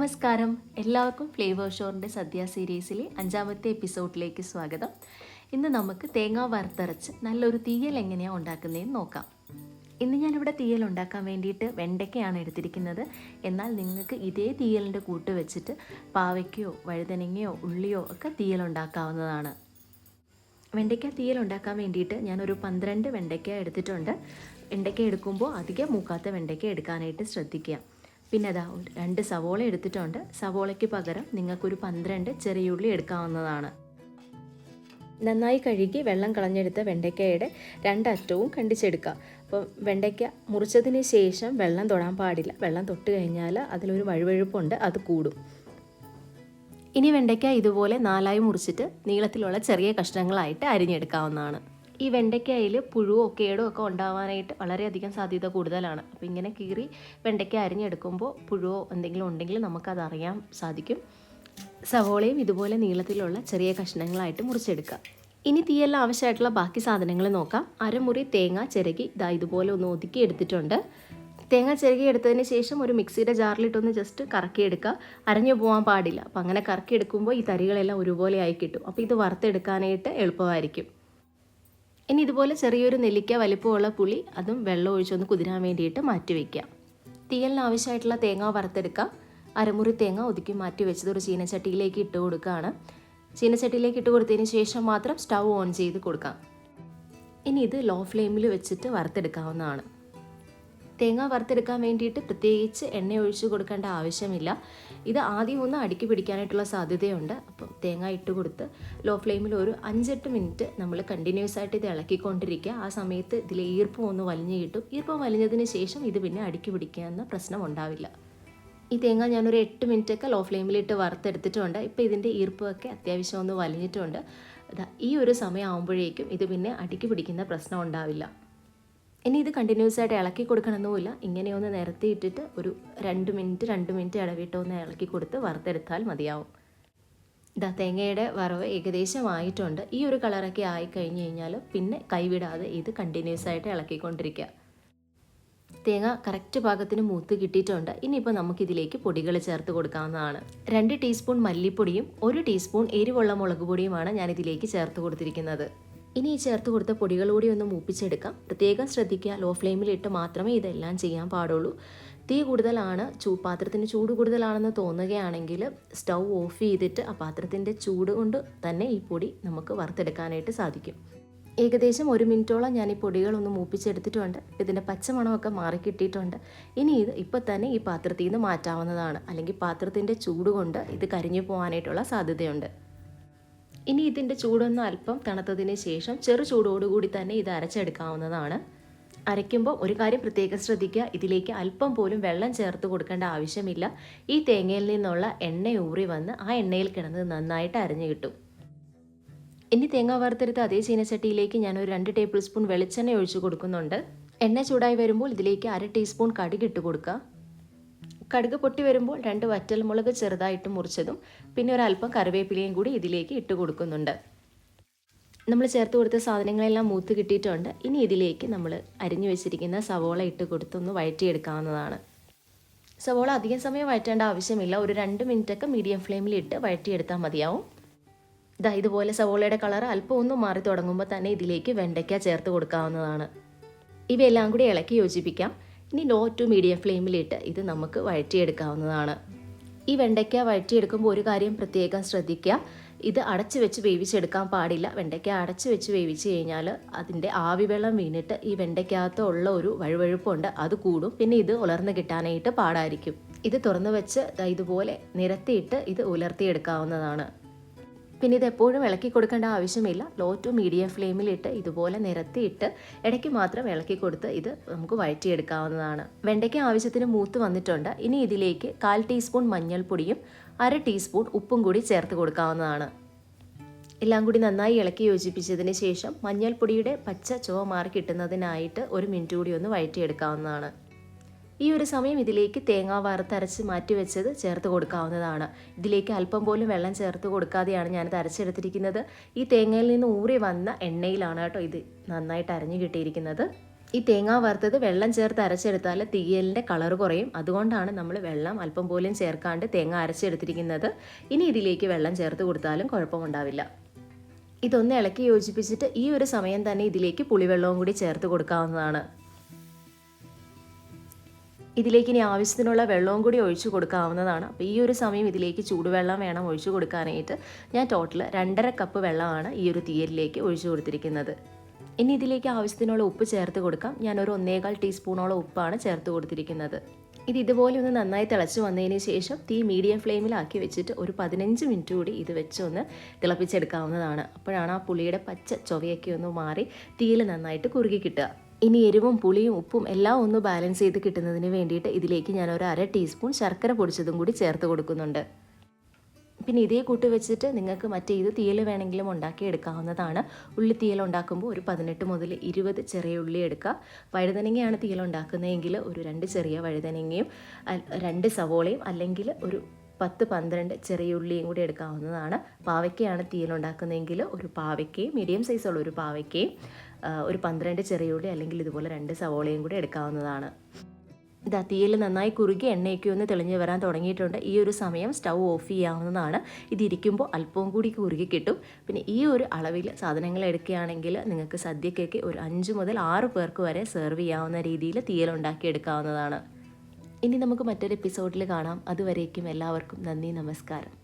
നമസ്കാരം, എല്ലാവർക്കും ഫ്ലേവർ ഷോറിൻ്റെ സദ്യ സീരീസിലെ 5ാമത്തെ എപ്പിസോഡിലേക്ക് സ്വാഗതം. ഇന്ന് നമുക്ക് തേങ്ങ വറുത്തരച്ച് നല്ലൊരു തീയൽ എങ്ങനെയാണ് ഉണ്ടാക്കുന്നതെന്ന് നോക്കാം. ഇന്ന് ഞാനിവിടെ തീയൽ ഉണ്ടാക്കാൻ വേണ്ടിയിട്ട് വെണ്ടയ്ക്കയാണ് എടുത്തിരിക്കുന്നത്. എന്നാൽ നിങ്ങൾക്ക് ഇതേ തീയലിൻ്റെ കൂട്ട് വെച്ചിട്ട് പാവയ്ക്കയോ വഴുതനങ്ങയോ ഉള്ളിയോ ഒക്കെ തീയൽ ഉണ്ടാക്കാവുന്നതാണ്. വെണ്ടയ്ക്ക തീയൽ ഉണ്ടാക്കാൻ വേണ്ടിയിട്ട് ഞാനൊരു 12 വെണ്ടയ്ക്ക എടുത്തിട്ടുണ്ട്. വെണ്ടയ്ക്ക എടുക്കുമ്പോൾ അധികം മൂക്കാത്ത വെണ്ടയ്ക്ക എടുക്കാനായിട്ട് ശ്രദ്ധിക്കുക. പിന്നെ അതാ 2 സവോള എടുത്തിട്ടുണ്ട്. സവോളയ്ക്ക് പകരം നിങ്ങൾക്കൊരു 12 ചെറിയുള്ളി എടുക്കാവുന്നതാണ്. നന്നായി കഴുകി വെള്ളം കളഞ്ഞെടുത്ത വെണ്ടയ്ക്കയുടെ 2 അറ്റവും കണ്ടിച്ചെടുക്കുക. അപ്പോൾ വെണ്ടയ്ക്ക മുറിച്ചതിന് ശേഷം വെള്ളം തൊടാൻ പാടില്ല. വെള്ളം തൊട്ട് കഴിഞ്ഞാൽ അതിലൊരു വഴുവഴുപ്പുണ്ട്, അത് കൂടും. ഇനി വെണ്ടയ്ക്ക ഇതുപോലെ 4ആയി മുറിച്ചിട്ട് നീളത്തിലുള്ള ചെറിയ കഷ്ണങ്ങളായിട്ട് അരിഞ്ഞെടുക്കാവുന്നതാണ്. ഈ വെണ്ടയ്ക്കയിൽ പുഴുവോ കേടോ ഒക്കെ ഉണ്ടാവാനായിട്ട് വളരെയധികം സാധ്യത കൂടുതലാണ്. അപ്പോൾ ഇങ്ങനെ കീറി വെണ്ടയ്ക്ക അരിഞ്ഞെടുക്കുമ്പോൾ പുഴുവോ എന്തെങ്കിലും ഉണ്ടെങ്കിൽ നമുക്കതറിയാൻ സാധിക്കും. സവോളയും ഇതുപോലെ നീളത്തിലുള്ള ചെറിയ കഷ്ണങ്ങളായിട്ട് മുറിച്ചെടുക്കുക. ഇനി തീയെല്ലാം ആവശ്യമായിട്ടുള്ള ബാക്കി സാധനങ്ങൾ നോക്കാം. അരമുറി തേങ്ങ ചിരകി ഇതുപോലെ ഒന്ന് ഒതുക്കി എടുത്തിട്ടുണ്ട്. തേങ്ങ ചിരകി എടുത്തതിന് ശേഷം ഒരു മിക്സിയുടെ ജാറിലിട്ടൊന്ന് ജസ്റ്റ് കറക്കിയെടുക്കുക. അരഞ്ഞു പോകാൻ പാടില്ല. അപ്പോൾ അങ്ങനെ കറക്കിയെടുക്കുമ്പോൾ ഈ തരികളെല്ലാം ഒരുപോലെ ആയി കിട്ടും. അപ്പോൾ ഇത് വറുത്തെടുക്കാനായിട്ട് എളുപ്പമായിരിക്കും. ഇനി ഇതുപോലെ ചെറിയൊരു നെല്ലിക്ക വലിപ്പമുള്ള പുളി, അതും വെള്ളം ഒഴിച്ചൊന്ന് കുതിരാൻ വേണ്ടിയിട്ട് മാറ്റി വയ്ക്കുക. തീയലിന് ആവശ്യമായിട്ടുള്ള തേങ്ങ വറുത്തെടുക്കുക. അരമുറി തേങ്ങ ഒതുക്കി മാറ്റി വെച്ചത് ഒരു ചീനച്ചട്ടിയിലേക്ക് ഇട്ട് കൊടുക്കുകയാണ്. ചീനച്ചട്ടിയിലേക്ക് ഇട്ട് കൊടുത്തതിന് ശേഷം മാത്രം സ്റ്റൗ ഓൺ ചെയ്ത് കൊടുക്കാം. ഇനി ഇത് ലോ ഫ്ലെയിമിൽ വെച്ചിട്ട് വറുത്തെടുക്കാവുന്നതാണ്. തേങ്ങ വറുത്തെടുക്കാൻ വേണ്ടിയിട്ട് പ്രത്യേകിച്ച് എണ്ണ ഒഴിച്ച് കൊടുക്കേണ്ട ആവശ്യമില്ല. ഇത് ആദ്യം ഒന്ന് അടുക്കി പിടിക്കാനായിട്ടുള്ള സാധ്യതയുണ്ട്. അപ്പം തേങ്ങ ഇട്ട് കൊടുത്ത് ലോ ഫ്ലെയിമിൽ ഒരു 5-8 മിനിറ്റ് നമ്മൾ കണ്ടിന്യൂസ് ആയിട്ട് ഇത് ഇളക്കിക്കൊണ്ടിരിക്കുക. ആ സമയത്ത് ഇതിൽ ഈർപ്പം ഒന്ന് വലിഞ്ഞ് കിട്ടും. ഈർപ്പം വലിഞ്ഞതിന് ശേഷം ഇത് പിന്നെ അടുക്കി പിടിക്കാവുന്ന പ്രശ്നം ഉണ്ടാവില്ല. ഈ തേങ്ങ ഞാനൊരു 8 മിനിറ്റൊക്കെ ലോ ഫ്ലെയിമിലിട്ട് വറുത്തെടുത്തിട്ടുണ്ട്. ഇപ്പോൾ ഇതിൻ്റെ ഈർപ്പമൊക്കെ അത്യാവശ്യം ഒന്ന് വലിഞ്ഞിട്ടുണ്ട്. ഈ ഒരു സമയം ആകുമ്പോഴേക്കും ഇത് പിന്നെ അടുക്കി പിടിക്കുന്ന പ്രശ്നം ഉണ്ടാവില്ല. ഇനി ഇത് കണ്ടിന്യൂസ് ആയിട്ട് ഇളക്കി കൊടുക്കണമെന്നില്ല. ഇങ്ങനെ ഒന്ന് നിരത്തിയിട്ടിട്ട് ഒരു 2 മിനിറ്റ് ഇടവിട്ട് ഒന്ന് ഇളക്കി കൊടുത്ത് വറുത്തെടുത്താൽ മതിയാവും. തേങ്ങയുടെ വറവ് ഏകദേശം ആയിട്ടുണ്ട്. ഈ ഒരു കളറൊക്കെ ആയിക്കഴിഞ്ഞ് കഴിഞ്ഞാൽ പിന്നെ കൈവിടാതെ ഇത് കണ്ടിന്യൂസ് ആയിട്ട് ഇളക്കിക്കൊണ്ടിരിക്കുക. തേങ്ങ കറക്റ്റ് പാകത്തിന് മൂത്ത് കിട്ടിയിട്ടുണ്ട്. ഇനിയിപ്പോൾ നമുക്കിതിലേക്ക് പൊടികൾ ചേർത്ത് കൊടുക്കാവുന്നതാണ്. 2 ടീസ്പൂൺ മല്ലിപ്പൊടിയും 1 ടീസ്പൂൺ എരിവുള്ള മുളക് പൊടിയുമാണ് ഞാനിതിലേക്ക് ചേർത്ത് കൊടുത്തിരിക്കുന്നത്. ഇനി ഈ ചേർത്ത് കൊടുത്ത പൊടികൾ കൂടി ഒന്ന് മൂപ്പിച്ചെടുക്കാം. പ്രത്യേകം ശ്രദ്ധിക്കുക, ലോ ഫ്ലെയിമിലിട്ട് മാത്രമേ ഇതെല്ലാം ചെയ്യാൻ പാടുള്ളൂ. തീ കൂടുതലാണ്, പാത്രത്തിന് ചൂട് കൂടുതലാണെന്ന് തോന്നുകയാണെങ്കിൽ സ്റ്റൗ ഓഫ് ചെയ്തിട്ട് ആ പാത്രത്തിൻ്റെ ചൂട് കൊണ്ട് തന്നെ ഈ പൊടി നമുക്ക് വറുത്തെടുക്കാനായിട്ട് സാധിക്കും. ഏകദേശം 1 മിനിറ്റോളം ഞാൻ ഈ പൊടികളൊന്ന് മൂപ്പിച്ചെടുത്തിട്ടുണ്ട്. ഇതിൻ്റെ പച്ചമണമൊക്കെ മാറിക്കിട്ടിയിട്ടുണ്ട്. ഇനി ഇത് ഇപ്പോൾ തന്നെ ഈ പാത്രത്തിൽ നിന്ന് മാറ്റാവുന്നതാണ്. അല്ലെങ്കിൽ പാത്രത്തിൻ്റെ ചൂട് കൊണ്ട് ഇത് കരിഞ്ഞു പോകാനായിട്ടുള്ള സാധ്യതയുണ്ട്. ഇനി ഇതിൻ്റെ ചൂടൊന്ന് അല്പം തണുത്തതിന് ശേഷം ചെറു ചൂടോടുകൂടി തന്നെ ഇത് അരച്ചെടുക്കാവുന്നതാണ്. അരയ്ക്കുമ്പോൾ ഒരു കാര്യം പ്രത്യേകം ശ്രദ്ധിക്കുക, ഇതിലേക്ക് അല്പം പോലും വെള്ളം ചേർത്ത് കൊടുക്കേണ്ട ആവശ്യമില്ല. ഈ തേങ്ങയിൽ നിന്നുള്ള എണ്ണ ഊറി വന്ന് ആ എണ്ണയിൽ കിടന്ന് നന്നായിട്ട് അരഞ്ഞു കിട്ടും. ഇനി തേങ്ങ വറുത്തെടുത്ത് അതേ ചീനച്ചട്ടിയിലേക്ക് ഞാനൊരു 2 ടേബിൾ സ്പൂൺ വെളിച്ചെണ്ണ ഒഴിച്ച് കൊടുക്കുന്നുണ്ട്. എണ്ണ ചൂടായി വരുമ്പോൾ ഇതിലേക്ക് 1/2 ടീസ്പൂൺ കടുക് ഇട്ട് കൊടുക്കുക. കടുക് പൊട്ടി വരുമ്പോൾ 2 വറ്റൽമുളക് ചെറുതായിട്ട് മുറിച്ചതും പിന്നെ ഒരല്പം കറിവേപ്പിലയും കൂടി ഇതിലേക്ക് ഇട്ട് കൊടുക്കുന്നുണ്ട്. നമ്മൾ ചേർത്ത് കൊടുത്ത സാധനങ്ങളെല്ലാം മൂത്ത് കിട്ടിയിട്ടുണ്ട്. ഇനി ഇതിലേക്ക് നമ്മൾ അരിഞ്ഞു വെച്ചിരിക്കുന്ന സവോള ഇട്ട് കൊടുത്തൊന്ന് വഴറ്റിയെടുക്കാവുന്നതാണ്. സവോള അധികം സമയം വഴറ്റേണ്ട ആവശ്യമില്ല. ഒരു 2 മിനിറ്റൊക്കെ മീഡിയം ഫ്ലെയിമിലിട്ട് വഴറ്റിയെടുത്താൽ മതിയാവും. ഇതുപോലെ സവോളയുടെ കളർ അല്പം ഒന്ന് മാറി തുടങ്ങുമ്പോൾ തന്നെ ഇതിലേക്ക് വെണ്ടയ്ക്ക ചേർത്ത് കൊടുക്കാവുന്നതാണ്. ഇവയെല്ലാം കൂടി ഇളക്കി യോജിപ്പിക്കാം. ഇനി ലോ ടു മീഡിയം ഫ്ലെയിമിലിട്ട് ഇത് നമുക്ക് വഴറ്റിയെടുക്കാവുന്നതാണ്. ഈ വെണ്ടയ്ക്ക വഴറ്റിയെടുക്കുമ്പോൾ ഒരു കാര്യം പ്രത്യേകം ശ്രദ്ധിക്കുക, ഇത് അടച്ചു വെച്ച് വേവിച്ചെടുക്കാൻ പാടില്ല. വെണ്ടയ്ക്ക അടച്ചു വെച്ച് വേവിച്ച് കഴിഞ്ഞാൽ അതിൻ്റെ ആവിവെള്ളം വീണിട്ട് ഈ വെണ്ടയ്ക്കകത്തുള്ള ഒരു വഴുവഴുപ്പുണ്ട്, അത് കൂടും. പിന്നെ ഇത് ഉലർന്ന് കിട്ടാനായിട്ട് പാടായിരിക്കും. ഇത് തുറന്നു വെച്ച് ഇതുപോലെ നിരത്തിയിട്ട് ഇത് ഉലർത്തിയെടുക്കാവുന്നതാണ്. പിന്നെ ഇത് എപ്പോഴും ഇളക്കി കൊടുക്കേണ്ട ആവശ്യമില്ല. ലോ ടു മീഡിയം ഫ്ലെയിമിലിട്ട് ഇതുപോലെ നിരത്തിയിട്ട് ഇടയ്ക്ക് മാത്രം ഇളക്കി കൊടുത്ത് ഇത് നമുക്ക് വഴറ്റിയെടുക്കാവുന്നതാണ്. വെണ്ടയ്ക്ക ആവശ്യത്തിന് മൂത്ത് വന്നിട്ടുണ്ട്. ഇനി ഇതിലേക്ക് 1/4 ടീസ്പൂൺ മഞ്ഞൾപ്പൊടിയും 1/2 ടീസ്പൂൺ ഉപ്പും കൂടി ചേർത്ത് കൊടുക്കാവുന്നതാണ്. എല്ലാം കൂടി നന്നായി ഇളക്കി യോജിപ്പിച്ചതിന് ശേഷം മഞ്ഞൾപ്പൊടിയുടെ പച്ച ചുവ മാറി കിട്ടുന്നതിനായിട്ട് 1 മിനിറ്റ് കൂടി ഒന്ന് വഴറ്റിയെടുക്കാവുന്നതാണ്. ഈ ഒരു സമയം ഇതിലേക്ക് തേങ്ങ വറുത്തരച്ച് മാറ്റി വെച്ചത് ചേർത്ത് കൊടുക്കാവുന്നതാണ്. ഇതിലേക്ക് അല്പം പോലും വെള്ളം ചേർത്ത് കൊടുക്കാതെയാണ് ഞാനിത് അരച്ചെടുത്തിരിക്കുന്നത്. ഈ തേങ്ങയിൽ നിന്ന് ഊറി വന്ന എണ്ണയിലാണ് കേട്ടോ ഇത് നന്നായിട്ട് അരഞ്ഞു കിട്ടിയിരിക്കുന്നത്. ഈ തേങ്ങ വറുത്തത് വെള്ളം ചേർത്ത് അരച്ചെടുത്താൽ തീയലിൻ്റെ കളർ കുറയും. അതുകൊണ്ടാണ് നമ്മൾ വെള്ളം അല്പം പോലും ചേർക്കാണ്ട് തേങ്ങ അരച്ചെടുത്തിരിക്കുന്നത്. ഇനി ഇതിലേക്ക് വെള്ളം ചേർത്ത് കൊടുത്താലും കുഴപ്പമുണ്ടാവില്ല. ഇതൊന്ന് ഇളക്കി യോജിപ്പിച്ചിട്ട് ഈ ഒരു സമയം തന്നെ ഇതിലേക്ക് പുളിവെള്ളവും കൂടി ചേർത്ത് കൊടുക്കാവുന്നതാണ്. ഇതിലേക്ക് ഇനി ആവശ്യത്തിനുള്ള വെള്ളവും കൂടി ഒഴിച്ചു കൊടുക്കാവുന്നതാണ്. അപ്പോൾ ഈ ഒരു സമയം ഇതിലേക്ക് ചൂടുവെള്ളം വേണം ഒഴിച്ചു കൊടുക്കാനായിട്ട്. ഞാൻ ടോട്ടൽ 2.5 കപ്പ് വെള്ളമാണ് ഈ ഒരു തീയലിലേക്ക് ഒഴിച്ചു കൊടുത്തിരിക്കുന്നത്. ഇനി ഇതിലേക്ക് ആവശ്യത്തിനുള്ള ഉപ്പ് ചേർത്ത് കൊടുക്കാം. ഞാനൊരു 1.25 ടീസ്പൂണോളം ഉപ്പാണ് ചേർത്ത് കൊടുത്തിരിക്കുന്നത്. ഇത് ഇതുപോലെ ഒന്ന് നന്നായി തിളച്ച് വന്നതിന് ശേഷം തീ മീഡിയം ഫ്ലെയിമിലാക്കി വെച്ചിട്ട് ഒരു 15 മിനിറ്റ് കൂടി ഇത് വെച്ചൊന്ന് തിളപ്പിച്ചെടുക്കാവുന്നതാണ്. അപ്പോഴാണ് ആ പുളിയുടെ പച്ച ചൊവയൊക്കെ ഒന്ന് മാറി തീയിൽ നന്നായിട്ട് കുറുകി കിട്ടുക. ഇനി എരിവും പുളിയും ഉപ്പും എല്ലാം ഒന്ന് ബാലൻസ് ചെയ്ത് കിട്ടുന്നതിന് വേണ്ടിയിട്ട് ഇതിലേക്ക് ഞാനൊരു 1/2 ടീസ്പൂൺ ശർക്കര പൊടിച്ചതും കൂടി ചേർത്ത് കൊടുക്കുന്നുണ്ട്. പിന്നെ ഇതേ കൂട്ട് വെച്ചിട്ട് നിങ്ങൾക്ക് മറ്റേത് തീയൽ വേണമെങ്കിലും ഉണ്ടാക്കിയെടുക്കാവുന്നതാണ്. ഉള്ളി തീയൽ ഉണ്ടാക്കുമ്പോൾ ഒരു 18 മുതൽ 20 ചെറിയ ഉള്ളി എടുക്കുക. വഴുതനങ്ങയാണ് തീയൽ ഉണ്ടാക്കുന്നതെങ്കിൽ ഒരു 2 ചെറിയ വഴുതനങ്ങയും 2 സവോളയും അല്ലെങ്കിൽ ഒരു 10-12 ചെറിയ ഉള്ളിയും കൂടി എടുക്കാവുന്നതാണ്. പാവയ്ക്കയാണ് തീയൽ ഉണ്ടാക്കുന്നതെങ്കിൽ ഒരു പാവയ്ക്കയും മീഡിയം സൈസുള്ള ഒരു പാവയ്ക്കയും ഒരു 12 ചെറിയ ഉള്ളി അല്ലെങ്കിൽ ഇതുപോലെ 2 സവോളയും കൂടി എടുക്കാവുന്നതാണ്. ഇതാ തീയിൽ നന്നായി കുറുകി എണ്ണയൊക്കെ ഒന്ന് തെളിഞ്ഞ് വരാൻ തുടങ്ങിയിട്ടുണ്ട്. ഈ ഒരു സമയം സ്റ്റൗ ഓഫ് ചെയ്യാവുന്നതാണ്. ഇതിരിക്കുമ്പോൾ അല്പവും കൂടി കുറുകി കിട്ടും. പിന്നെ ഈ ഒരു അളവിൽ സാധനങ്ങൾ എടുക്കുകയാണെങ്കിൽ നിങ്ങൾക്ക് സദ്യക്കൊക്കെ ഒരു 5 മുതൽ 6 പേർക്ക് വരെ സെർവ് ചെയ്യാവുന്ന രീതിയിൽ തീയൽ ഉണ്ടാക്കിയെടുക്കാവുന്നതാണ്. ഇനി നമുക്ക് മറ്റൊരു എപ്പിസോഡിൽ കാണാം. അതുവരേക്കും എല്ലാവർക്കും നന്ദി, നമസ്കാരം.